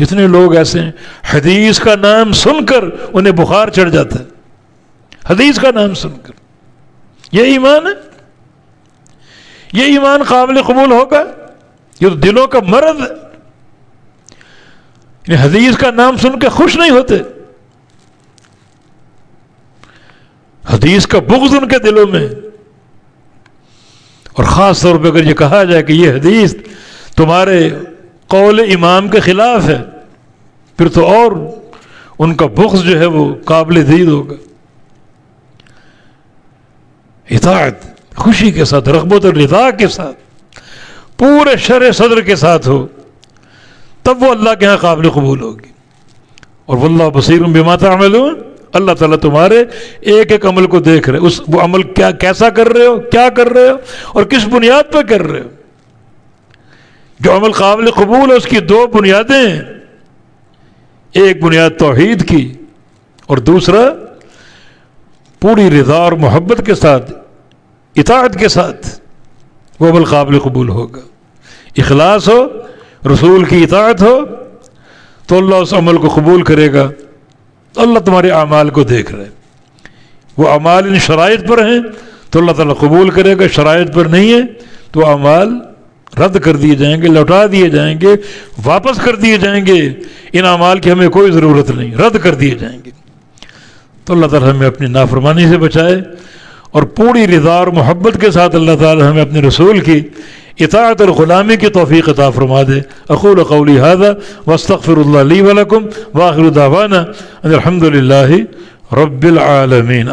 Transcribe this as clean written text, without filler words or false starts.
کتنے لوگ ایسے ہیں حدیث کا نام سن کر انہیں بخار چڑھ جاتا ہے، حدیث کا نام سن کر. یہ ایمان ہے؟ یہ ایمان قابل قبول ہوگا؟ یہ تو دلوں کا مرض ہے. یہ حدیث کا نام سن کے خوش نہیں ہوتے، حدیث کا بغض ان کے دلوں میں. اور خاص طور پہ اگر یہ کہا جائے کہ یہ حدیث تمہارے قول امام کے خلاف ہے، پھر تو اور ان کا بغض جو ہے وہ قابل دید ہوگا. اطاعت خوشی کے ساتھ، رغبت اور رضا کے ساتھ، پورے شرح صدر کے ساتھ ہو، تب وہ اللہ کے ہاں قابل قبول ہوگی. اور واللہ بصیر بما تعملون، اللہ تعالیٰ تمہارے ایک ایک عمل کو دیکھ رہے، وہ عمل کیسا کر رہے ہو، کیا کر رہے ہو، اور کس بنیاد پہ کر رہے ہو. جو عمل قابل قبول ہے اس کی دو بنیادیں ہیں، ایک بنیاد توحید کی اور دوسرا پوری رضا اور محبت کے ساتھ، اطاعت کے ساتھ، وہ عمل قابل قبول ہوگا. اخلاص ہو، رسول کی اطاعت ہو، تو اللہ اس عمل کو قبول کرے گا. اللہ تمہارے اعمال کو دیکھ رہے، وہ اعمال ان شرائط پر ہیں تو اللہ تعالیٰ قبول کرے گا، شرائط پر نہیں ہے تو اعمال رد کر دیے جائیں گے، لوٹا دیے جائیں گے، واپس کر دیے جائیں گے. ان اعمال کی ہمیں کوئی ضرورت نہیں، رد کر دیے جائیں گے. تو اللہ تعالیٰ ہمیں اپنی نافرمانی سے بچائے اور پوری رضا اور محبت کے ساتھ اللہ تعالیٰ ہمیں اپنے رسول کی اطاعت اور غلامی کی توفیق عطا فرما دے. اقول قولی ھذا واستغفر اللہ لی ولکم واخر دعوانا ان الحمد للہ رب العالمین.